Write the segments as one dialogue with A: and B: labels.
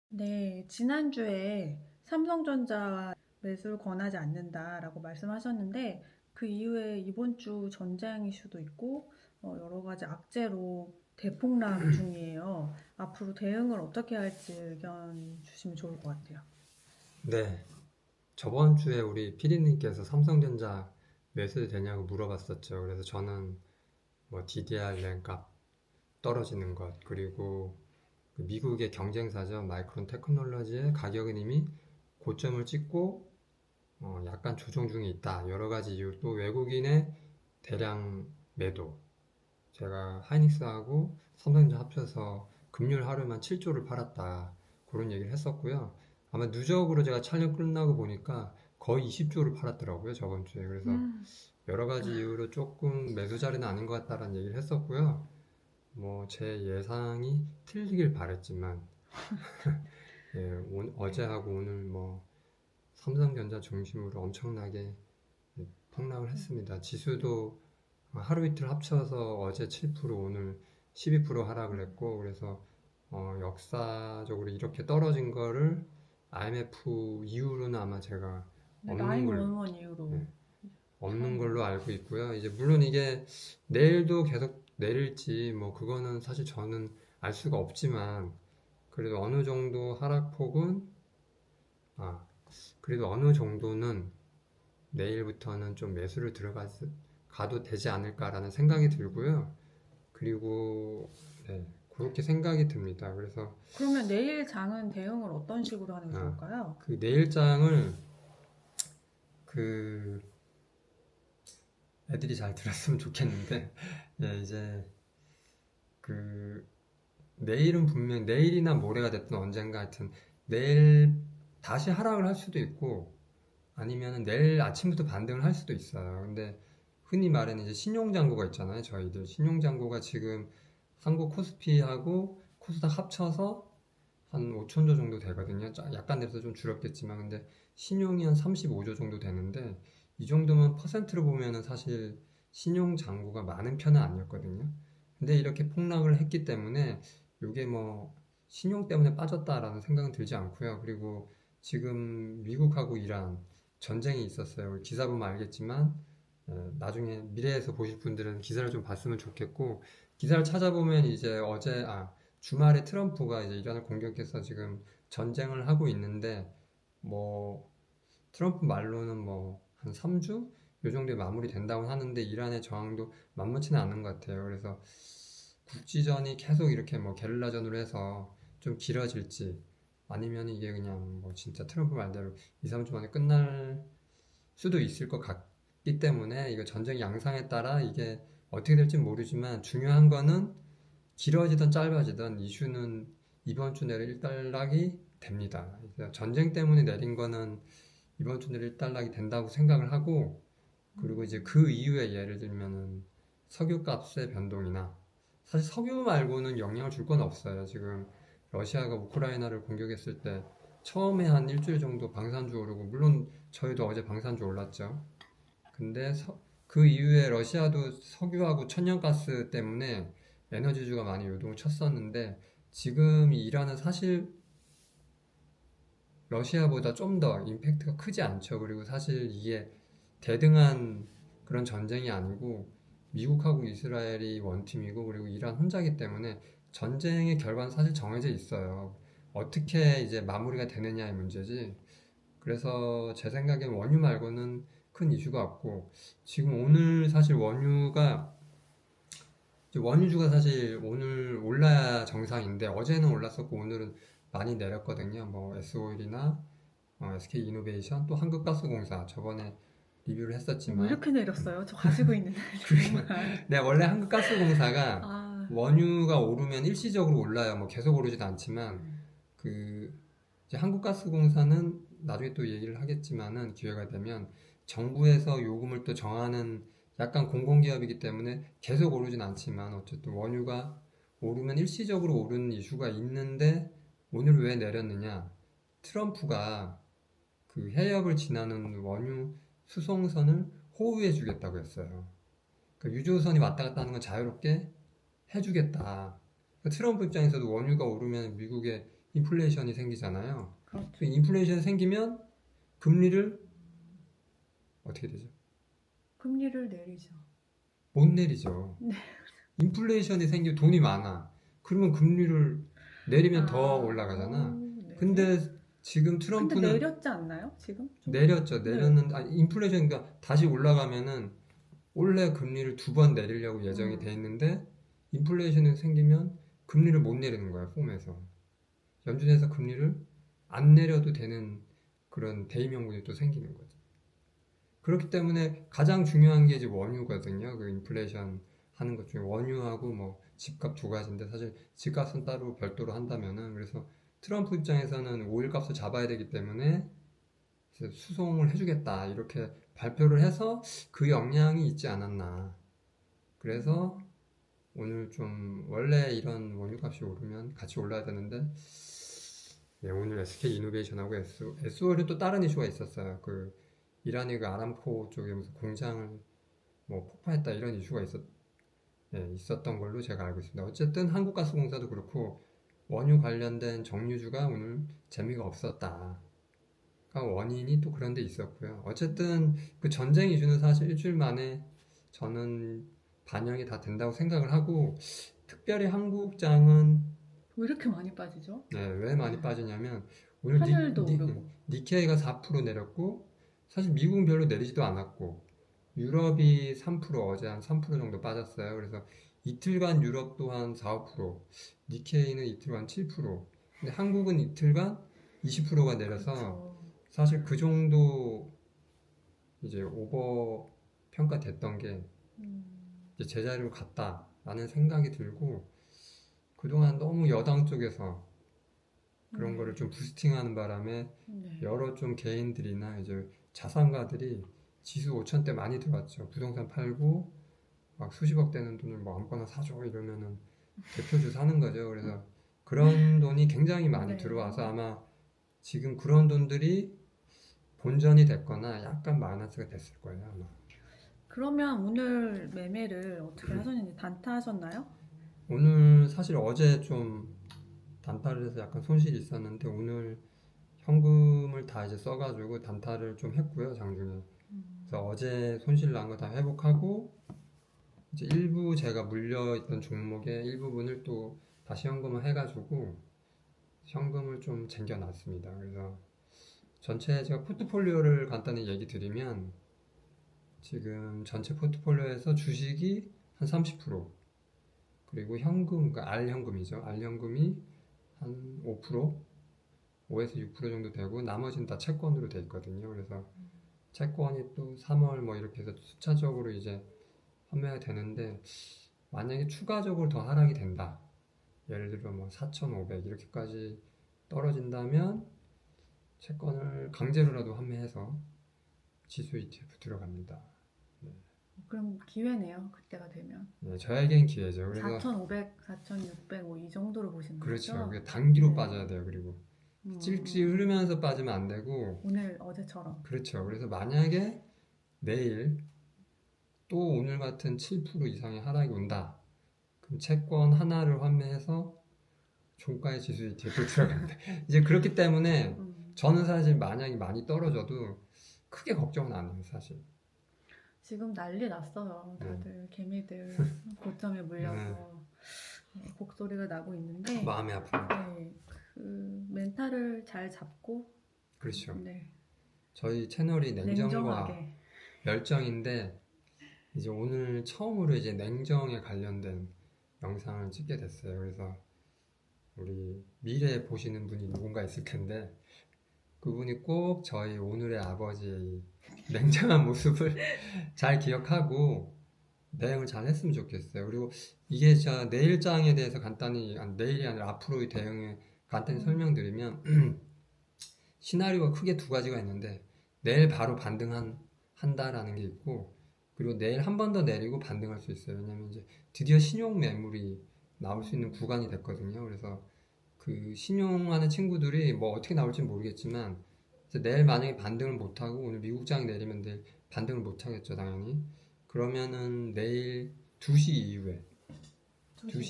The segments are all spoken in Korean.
A: 네, 지난주에 삼성전자 매수를 권하지 않는다라고 말씀하셨는데 그 이후에 이번 주 전장 이슈도 있고 여러 가지 악재로 대폭락 중이에요. 앞으로 대응을 어떻게 할지 의견 주시면 좋을 것 같아요.
B: 네, 저번 주에 우리 피디님께서 삼성전자 매수 되냐고 물어봤었죠. 그래서 저는 뭐 DDR 램값 떨어지는 것, 그리고 그 미국의 경쟁사죠. 마이크론 테크놀로지의 가격은 이미 고점을 찍고 약간 조정 중에 있다. 여러 가지 이유, 또 외국인의 대량 매도. 제가 하이닉스하고 삼성전자 합쳐서 금요일 하루에만 7조를 팔았다. 그런 얘기를 했었고요. 아마 누적으로 제가 촬영 끝나고 보니까 거의 20조를 팔았더라고요, 저번 주에. 그래서
A: 음,
B: 여러 가지 이유로 조금 매수 자리는 아닌 것 같다라는 얘기를 했었고요. 뭐 제 예상이 틀리길 바랬지만 예, 어제하고 오늘 뭐 삼성전자 중심으로 엄청나게 폭락을 했습니다. 지수도 하루 이틀 합쳐서 어제 7% 오늘 12% 하락을 했고, 그래서 역사적으로 이렇게 떨어진 거를 IMF 이후로는 아마 제가
A: 네,
B: 없는 걸
A: 911 이후로
B: 네, 없는
A: 처음으로.
B: 걸로 알고 있고요. 이제 물론 이게 내일도 계속 내릴지 뭐 그거는 사실 저는 알 수가 없지만, 그래도 어느 정도 하락폭은 아 그래도 어느 정도는 내일부터는 좀 매수를 가도 되지 않을까라는 생각이 들고요. 그리고 네, 그렇게 생각이 듭니다. 그래서
A: 그러면 내일 장은 대응을 어떤 식으로 하는 게
B: 아,
A: 좋을까요?
B: 그 내일장을 그 애들이 잘 들었으면 좋겠는데 예, 이제 그 내일은 분명 내일이나 모레가 됐든 언젠가 하여튼 내일 다시 하락을 할 수도 있고 아니면 내일 아침부터 반등을 할 수도 있어요. 근데 흔히 말하는 이제 신용잔고가 있잖아요. 저희들 신용잔고가 지금 한국 코스피하고 코스닥 합쳐서 한 5천조 정도 되거든요. 약간 내려서 좀 줄었겠지만 근데 신용이 한 35조 정도 되는데 이 정도면 퍼센트로 보면은 사실 신용잔고가 많은 편은 아니었거든요. 근데 이렇게 폭락을 했기 때문에 이게 뭐 신용 때문에 빠졌다라는 생각은 들지 않고요. 그리고 지금 미국하고 이란 전쟁이 있었어요. 기사 보면 알겠지만 나중에 미래에서 보실 분들은 기사를 좀 봤으면 좋겠고 기사를 찾아보면 이제 주말에 트럼프가 이제 이란을 공격해서 지금 전쟁을 하고 있는데 뭐 트럼프 말로는 뭐 한 3주 요 정도에 마무리된다고 하는데 이란의 저항도 만만치는 않은 것 같아요. 그래서 국지전이 계속 이렇게 뭐 게릴라전으로 해서 좀 길어질지 아니면 이게 그냥 뭐 진짜 트럼프 말대로 2, 3주 만에 끝날 수도 있을 것 같기 때문에 이거 전쟁 양상에 따라 이게 어떻게 될지 모르지만 중요한 거는 길어지든 짧아지든 이슈는 이번 주 내로 일단락이 됩니다. 전쟁 때문에 내린 거는 이번 주 내로 일단락이 된다고 생각을 하고 그리고 이제 그 이후에 예를 들면은 석유값의 변동이나 사실 석유 말고는 영향을 줄 건 없어요. 지금 러시아가 우크라이나를 공격했을 때 처음에 한 일주일 정도 방산주 오르고 물론 저희도 어제 방산주 올랐죠. 근데 그 이후에 러시아도 석유하고 천연가스 때문에 에너지주가 많이 요동을 쳤었는데 지금 이란은 사실 러시아보다 좀 더 임팩트가 크지 않죠. 그리고 사실 이게 대등한 그런 전쟁이 아니고 미국하고 이스라엘이 원팀이고 그리고 이란 혼자기 때문에 전쟁의 결과는 사실 정해져 있어요. 어떻게 이제 마무리가 되느냐의 문제지. 그래서 제 생각엔 원유 말고는 큰 이슈가 없고 지금 오늘 사실 원유주가 사실 오늘 올라야 정상인데 어제는 올랐었고 오늘은 많이 내렸거든요. 뭐 S오일이나 SK 이노베이션 또 한국가스공사 저번에 리뷰를
A: 왜
B: 했었지만
A: 이렇게 내렸어요? 저 가지고 있는데 정말.
B: 네, 원래 한국가스공사가
A: 아,
B: 원유가 오르면 일시적으로 올라요. 뭐 계속 오르지도 않지만 그 이제 한국가스공사는 나중에 또 얘기를 하겠지만은 기회가 되면 정부에서 요금을 또 정하는 약간 공공기업이기 때문에 계속 오르진 않지만 어쨌든 원유가 오르면 일시적으로 오르는 이슈가 있는데 오늘 왜 내렸느냐? 트럼프가 그 해협을 지나는 원유 수송선을 호우해 주겠다고 했어요. 그 유조선이 왔다 갔다 하는 건 자유롭게 해주겠다. 그 트럼프 입장에서도 원유가 오르면 미국에 인플레이션이 생기잖아요.
A: 그렇죠.
B: 그 인플레이션이 생기면 금리를 어떻게 되죠?
A: 금리를 내리죠.
B: 못 내리죠.
A: 네.
B: 인플레이션이 생기면 돈이 많아. 그러면 금리를 내리면 더
A: 아,
B: 올라가잖아.
A: 네.
B: 근데 지금
A: 근데
B: 트럼프는
A: 내렸지 않나요? 지금? 좀?
B: 내렸죠.
A: 네.
B: 내렸는데 인플레이션 그러니까 다시 올라가면은 원래 금리를 2번 내리려고 예정이 돼 있는데 인플레이션이 생기면 금리를 못 내리는 거야, 폼에서. 연준에서 금리를 안 내려도 되는 그런 대의명분이 또 생기는 거죠. 그렇기 때문에 가장 중요한 게 이제 원유거든요. 그 인플레이션 하는 것 중에 원유하고 뭐 집값 두 가지인데 사실 집값은 따로 별도로 한다면은 그래서 트럼프 입장에서는 오일 값을 잡아야 되기 때문에 이제 수송을 해주겠다 이렇게 발표를 해서 그 영향이 있지 않았나. 그래서 오늘 좀 원래 이런 원유값이 오르면 같이 올라야 되는데 네, 오늘 SK 이노베이션하고 SOL은 또 다른 이슈가 있었어요. 그 이란이 그 아람코 쪽에 무슨 공장을 뭐 폭파했다 이런 이슈가 있었던 걸로 제가 알고 있습니다. 어쨌든 한국가스공사도 그렇고 원유 관련된 정유주가 오늘 재미가 없었다. 그러니까 원인이 또 그런 데 있었고요. 어쨌든 그 전쟁 이슈는 사실 일주일 만에 저는 반영이 다 된다고 생각을 하고 특별히 한국장은
A: 왜 이렇게 많이 빠지죠?
B: 왜 많이 빠지냐면 오늘
A: 하늘도 오르고.
B: 니케이가 4% 내렸고 사실 미국은 별로 내리지도 않았고 유럽이 3% 어제 한 3% 정도 빠졌어요. 그래서 이틀간 유럽도 한 4, 5% 니케이는 이틀간 7% 근데 한국은 이틀간 20%가 내려서
A: 그렇죠.
B: 사실 그 정도 이제 오버 평가됐던 게 이제 제자리로 갔다라는 생각이 들고 그동안 너무 여당 쪽에서 그런 거를 좀 부스팅하는 바람에
A: 네.
B: 여러 좀 개인들이나 이제 자산가들이 지수 5천대 많이 들어왔죠. 부동산 팔고 막 수십억 되는 돈을 뭐 아무거나 사줘 이러면은 대표주 사는 거죠. 그래서 그런 돈이 굉장히 많이
A: 네.
B: 들어와서 아마 지금 그런 돈들이 본전이 됐거나 약간 마이너스가 됐을 거예요, 아마.
A: 그러면 오늘 매매를 어떻게 하셨는지 단타 하셨나요?
B: 오늘 사실 어제 좀 단타를 해서 약간 손실이 있었는데 오늘 현금을 다 이제 써가지고 단타를 좀 했고요, 장중에. 그래서 어제 손실 난 거 다 회복하고 이제 일부 제가 물려있던 종목의 일부분을 또 다시 현금을 해가지고 현금을 좀 쟁겨놨습니다. 그래서 전체 제가 포트폴리오를 간단히 얘기 드리면 지금 전체 포트폴리오에서 주식이 한 30% 그리고 현금, 그러니까 R현금이죠. R현금이 한 5%, 5에서 6% 정도 되고 나머지는 다 채권으로 돼 있거든요. 그래서 채권이 또 3월 뭐 이렇게 해서 순차적으로 이제 판매가 되는데 만약에 추가적으로 더 하락이 된다. 예를 들어 뭐 4,500 이렇게까지 떨어진다면 채권을 강제로라도 판매해서 지수 ETF 들어갑니다.
A: 그럼 기회네요. 그때가 되면.
B: 네, 저에겐 기회죠. 그래서
A: 4,500, 4,600 뭐 이 정도로 보시는
B: 그렇죠.
A: 거죠?
B: 그게 단기로
A: 네.
B: 빠져야 돼요. 그리고
A: 음,
B: 찔찔 흐르면서 빠지면 안 되고
A: 오늘 어제처럼.
B: 그렇죠. 그래서 만약에 내일 또 오늘 같은 7% 이상의 하락이 온다. 그럼 채권 하나를 환매해서 종가의 지수 ETF 들어간다. 이제 그렇기 때문에 저는 사실 만약에 많이 떨어져도 크게 걱정은 안 해요, 사실.
A: 지금 난리 났어요. 다들 개미들 고점에 물려서 곡소리가 나고 있는데
B: 마음이 아픕니다.
A: 네, 그 멘탈을 잘 잡고
B: 그렇죠.
A: 네,
B: 저희 채널이 냉정과
A: 냉정하게
B: 열정인데 이제 오늘 처음으로 이제 냉정에 관련된 영상을 찍게 됐어요. 그래서 우리 미래에 보시는 분이 누군가 있을 텐데 그분이 꼭 저희 오늘의 아버지의 냉정한 모습을 잘 기억하고 대응을 잘 했으면 좋겠어요. 그리고 이게 저 내일장에 대해서 간단히, 아니, 내일이 아니라 앞으로의 대응에 간단히 설명드리면 시나리오가 크게 두 가지가 있는데 내일 바로 반등한다라는 게 있고 그리고 내일 한 번 더 내리고 반등할 수 있어요. 왜냐면 이제 드디어 신용 매물이 나올 수 있는 구간이 됐거든요. 그래서 그 신용하는 친구들이 뭐 어떻게 나올지 모르겠지만 내일 만약에 반등을 못하고 오늘 미국장이 내리면 내일 반등을 못하겠죠, 당연히. 그러면은 내일 2시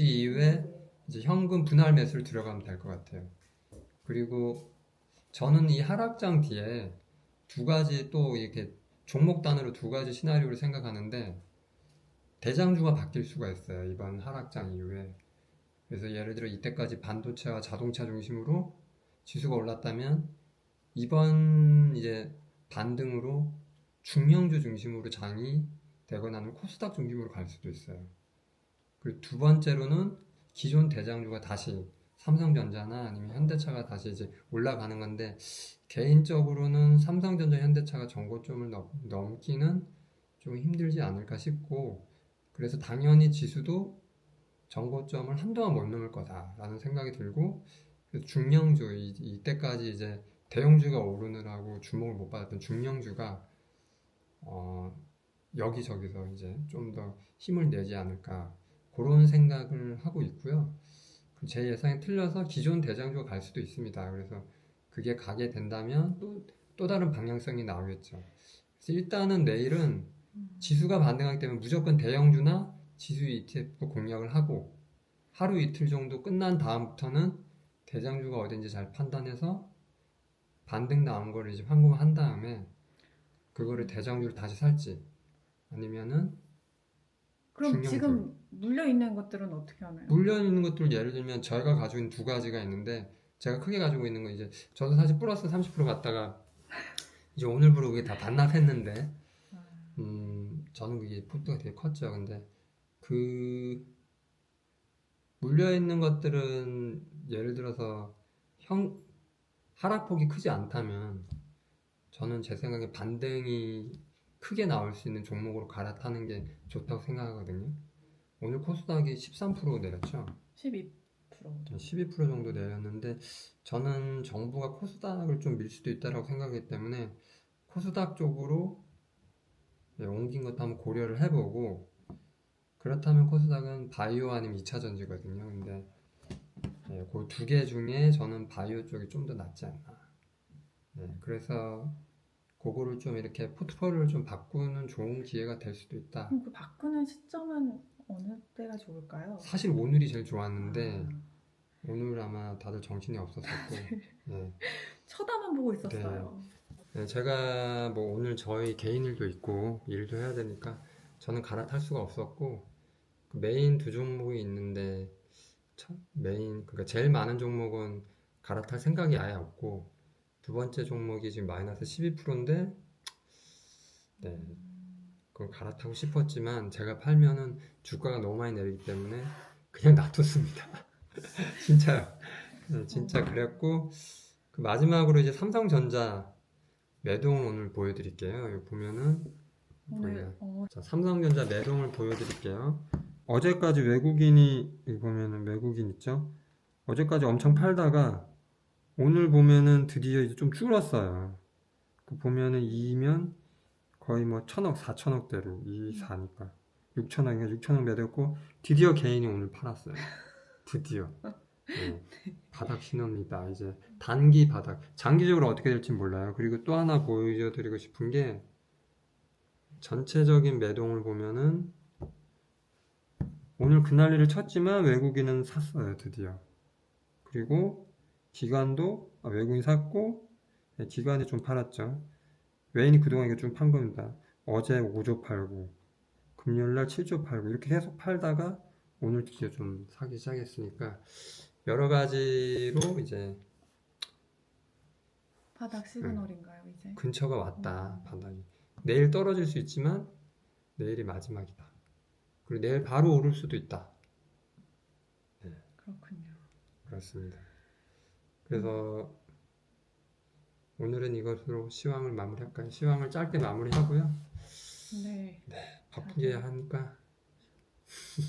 B: 이후에 이제 현금 분할 매수를 들어가면 될 것 같아요. 그리고 저는 이 하락장 뒤에 두 가지 또 이렇게 종목 단위로 두 가지 시나리오를 생각하는데 대장주가 바뀔 수가 있어요. 이번 하락장 이후에. 그래서 예를 들어 이때까지 반도체와 자동차 중심으로 지수가 올랐다면 이번 이제 반등으로 중형주 중심으로 장이 되거나 하면 코스닥 중심으로 갈 수도 있어요. 그리고 두 번째로는 기존 대장주가 다시 삼성전자나 아니면 현대차가 다시 이제 올라가는 건데 개인적으로는 삼성전자, 현대차가 전고점을 넘기는 좀 힘들지 않을까 싶고 그래서 당연히 지수도 전고점을 한동안 못 넘을 거다라는 생각이 들고 중형주 이때까지 이제 대형주가 오르느라고 주목을 못 받았던 중형주가 여기저기서 이제 좀 더 힘을 내지 않을까 그런 생각을 하고 있고요. 제 예상이 틀려서 기존 대장주가 갈 수도 있습니다. 그래서 그게 가게 된다면 또 다른 방향성이 나오겠죠. 그래서 일단은 내일은 지수가 반등하기 때문에 무조건 대형주나 지수 ETF 공략을 하고 하루 이틀 정도 끝난 다음부터는 대장주가 어딘지 잘 판단해서 반등 나온 거를 이제 환공한 다음에 그거를 대장주를 다시 살지 아니면은
A: 그럼
B: 중형주
A: 지금 물려 있는 것들은 어떻게 하나요?
B: 물려 있는 것들 예를 들면 저희가 가지고 있는 두 가지가 있는데 제가 크게 가지고 있는 건 이제 저도 사실 플러스 30% 갔다가 이제 오늘부로 그게 다 반납했는데 저는 그게 포트가 되게 컸죠. 근데 그 물려 있는 것들은 예를 들어서 하락폭이 크지 않다면 저는 제 생각에 반등이 크게 나올 수 있는 종목으로 갈아타는 게 좋다고 생각하거든요. 오늘 코스닥이 13% 내렸죠.
A: 12%죠.
B: 12% 정도 내렸는데 저는 정부가 코스닥을 좀 밀 수도 있다고 생각하기 때문에 코스닥 쪽으로 옮긴 것도 한번 고려를 해보고 그렇다면 코스닥은 바이오 아니면 2차 전지거든요. 근데 그 두 개 중에 저는 바이오 쪽이 좀 더 낫지 않나. 그래서 그거를 좀 이렇게 포트폴리오를 좀 바꾸는 좋은 기회가 될 수도 있다.
A: 그럼 그 바꾸는 시점은 어느 때가 좋을까요?
B: 사실 오늘이 제일 좋았는데
A: 아,
B: 오늘 아마 다들 정신이 없었었고 네.
A: 쳐다만 보고 있었어요.
B: 제가 뭐 오늘 저희 개인 일도 있고 일도 해야 되니까 저는 갈아탈 수가 없었고 그 메인 두 종목이 있는데 그러니까 제일 많은 종목은 갈아탈 생각이 아예 없고 두 번째 종목이 지금 마이너스 12%인데 네, 그걸 갈아타고 싶었지만 제가 팔면은 주가가 너무 많이 내리기 때문에 그냥 놔뒀습니다. 진짜요. 진짜 그랬고 그 마지막으로 이제 삼성전자 매동을 오늘 보여드릴게요. 여기 보면은
A: 오늘
B: 자, 삼성전자 매동을 보여드릴게요. 어제까지 외국인이 여기 보면은 외국인 있죠? 어제까지 엄청 팔다가 오늘 보면은 드디어 이제 좀 줄었어요. 그 보면은 2면 거의 뭐 1000억, 4000억대로 4니까 6천억인가 6천억 매겼고 드디어 개인이 오늘 팔았어요. 드디어. 네, 바닥 신호입니다. 이제 단기 바닥. 장기적으로 어떻게 될지 몰라요. 그리고 또 하나 보여드리고 싶은 게 전체적인 매동을 보면은 오늘 그날리를 쳤지만 외국인은 샀어요. 드디어. 그리고 기관도 외국인 샀고 기관이 좀 팔았죠. 외인이 그동안 이거 좀 판 겁니다. 어제 5조 팔고 금요일날 7조 팔고 이렇게 계속 팔다가 오늘 드디어 좀 사기 시작했으니까 여러 가지로 이제
A: 바닥 시그널인가요, 이제?
B: 근처가 왔다 바닥이. 내일 떨어질 수 있지만 내일이 마지막이다. 그리고 내일 바로 오를 수도 있다.
A: 그렇군요.
B: 그렇습니다. 그래서 오늘은 이것으로 시황을 마무리할까요? 시황을 짧게 마무리하고요.
A: 네,
B: 바쁘게 하니까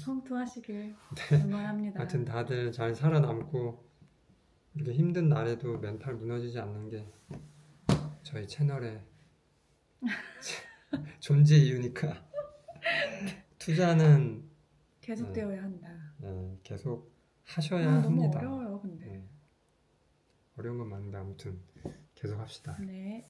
A: 성투하시길
B: 네.
A: 응원합니다.
B: 하여튼 다들 잘 살아남고 이렇게 힘든 날에도 멘탈 무너지지 않는 게 저희 채널의 존재 이유니까 투자는
A: 계속되어야 한다.
B: 계속 하셔야
A: 너무
B: 합니다.
A: 어려워요, 근데.
B: 어려운 건 맞는데 아무튼 계속 합시다.
A: 네.